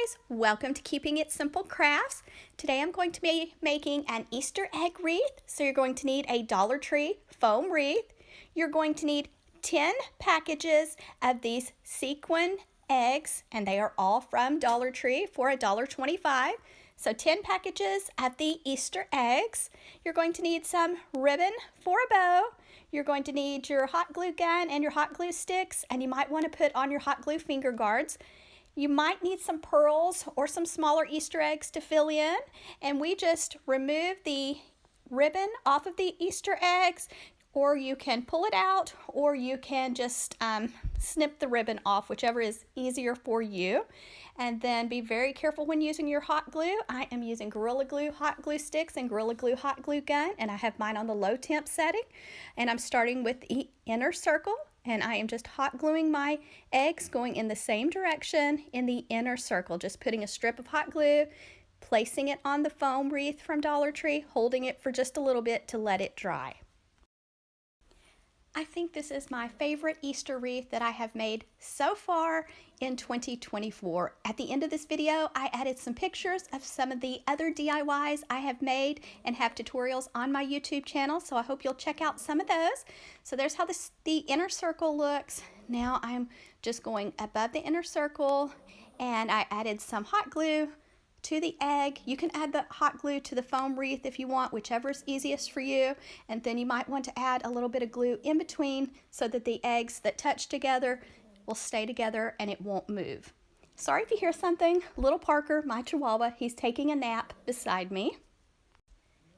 guys, welcome to Keeping It Simple Crafts. Today I'm going to be making an Easter egg wreath. So you're going to need a Dollar Tree foam wreath. You're going to need 10 packages of these sequin eggs, and they are all from Dollar Tree for $1.25. So 10 packages of the Easter eggs. You're going to need some ribbon for a bow. You're going to need your hot glue gun and your hot glue sticks, and you might want to put on your hot glue finger guards. You might need some pearls or some smaller Easter eggs to fill in, and we just remove the ribbon off of the Easter eggs, or you can pull it out, or you can just snip the ribbon off, whichever is easier for you. And then be very careful when using your hot glue. I am using Gorilla Glue hot glue sticks and Gorilla Glue hot glue gun, and I have mine on the low temp setting. And I'm starting with the inner circle, and I am just hot gluing my eggs going in the same direction in the inner circle, just putting a strip of hot glue, placing it on the foam wreath from Dollar Tree, holding it for just a little bit to let it dry. I think this is my favorite Easter wreath that I have made so far in 2024. At the end of this video, I added some pictures of some of the other DIYs I have made and have tutorials on my YouTube channel, so I hope you'll check out some of those. So there's how the inner circle looks. Now I'm just going above the inner circle, and I added some hot glue to the egg. You can add the hot glue to the foam wreath if you want, whichever is easiest for you. And then you might want to add a little bit of glue in between so that the eggs that touch together will stay together and it won't move. Sorry if you hear something. Little Parker, my Chihuahua, he's taking a nap beside me.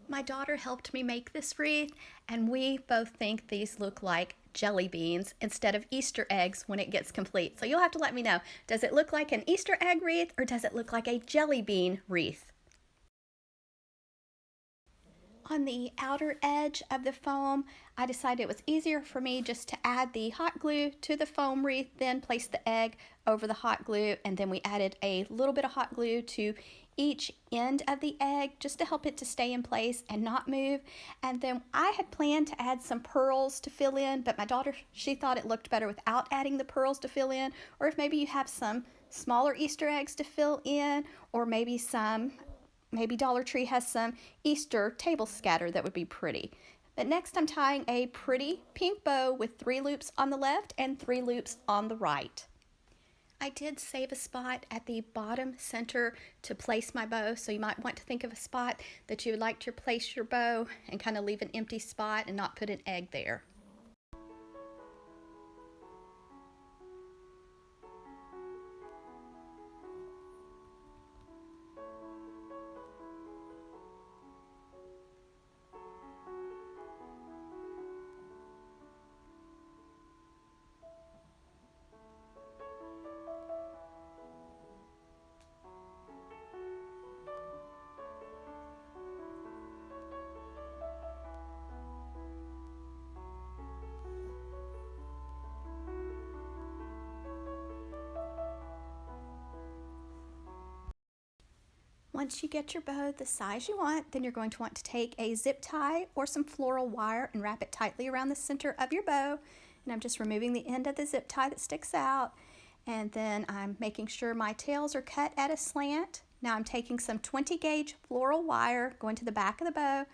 My daughter helped me make this wreath, and we both think these look like jelly beans instead of Easter eggs when it gets complete. So you'll have to let me know, does it look like an Easter egg wreath or does it look like a jelly bean wreath? On the outer edge of the foam, I decided it was easier for me just to add the hot glue to the foam wreath, then place the egg over the hot glue, and then we added a little bit of hot glue to each end of the egg just to help it to stay in place and not move. And then I had planned to add some pearls to fill in, but my daughter, she thought it looked better without adding the pearls to fill in, or if maybe you have some smaller Easter eggs to fill in, or maybe Dollar Tree has some Easter table scatter that would be pretty. But next I'm tying a pretty pink bow with 3 loops on the left and 3 loops on the right. I did save a spot at the bottom center to place my bow, so you might want to think of a spot that you would like to place your bow and kind of leave an empty spot and not put an egg there. Once you get your bow the size you want, then you're going to want to take a zip tie or some floral wire and wrap it tightly around the center of your bow. And I'm just removing the end of the zip tie that sticks out. And then I'm making sure my tails are cut at a slant. Now I'm taking some 20 gauge floral wire, going to the back of the bow,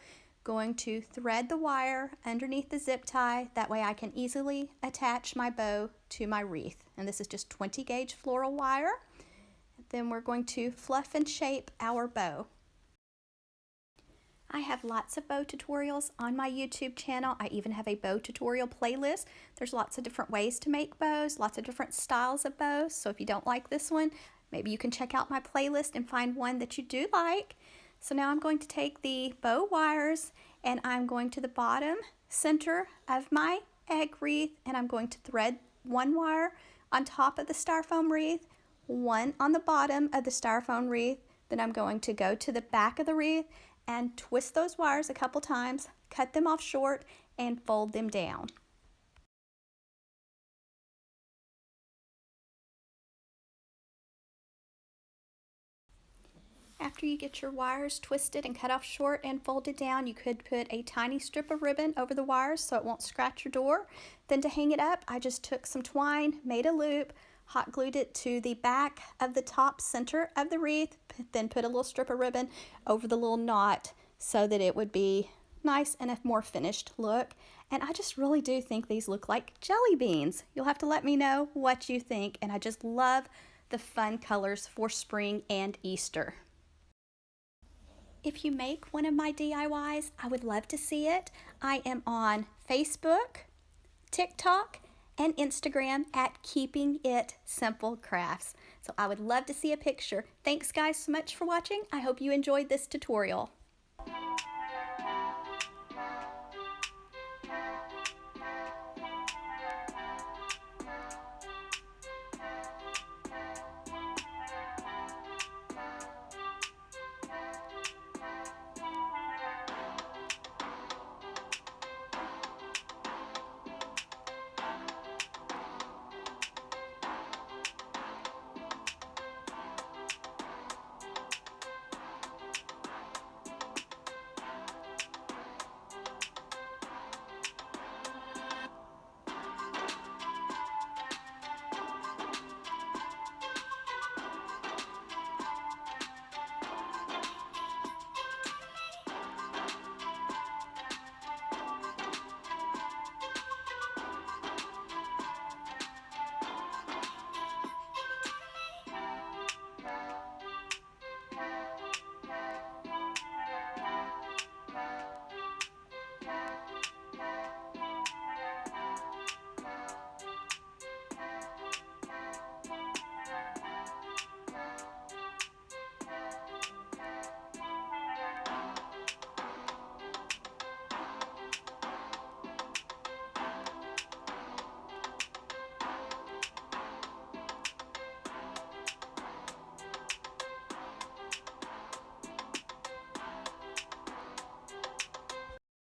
going to thread the wire underneath the zip tie. That way I can easily attach my bow to my wreath. And this is just 20 gauge floral wire. Then we're going to fluff and shape our bow. I have lots of bow tutorials on my YouTube channel. I even have a bow tutorial playlist. There's lots of different ways to make bows, lots of different styles of bows. So if you don't like this one, maybe you can check out my playlist and find one that you do like. So now I'm going to take the bow wires and I'm going to the bottom center of my egg wreath, and I'm going to thread one wire on top of the styrofoam wreath, one on the bottom of the styrofoam wreath. Then I'm going to go to the back of the wreath and twist those wires a couple times, cut them off short, and fold them down. After you get your wires twisted and cut off short and folded down, you could put a tiny strip of ribbon over the wires so it won't scratch your door. Then to hang it up, I just took some twine, made a loop, hot glued it to the back of the top center of the wreath, then put a little strip of ribbon over the little knot so that it would be nice and a more finished look. And I just really do think these look like jelly beans. You'll have to let me know what you think, and I just love the fun colors for spring and Easter. If you make one of my DIYs, I would love to see it. I am on Facebook, TikTok, and Instagram at Keeping It Simple Crafts. So I would love to see a picture. Thanks guys so much for watching. I hope you enjoyed this tutorial.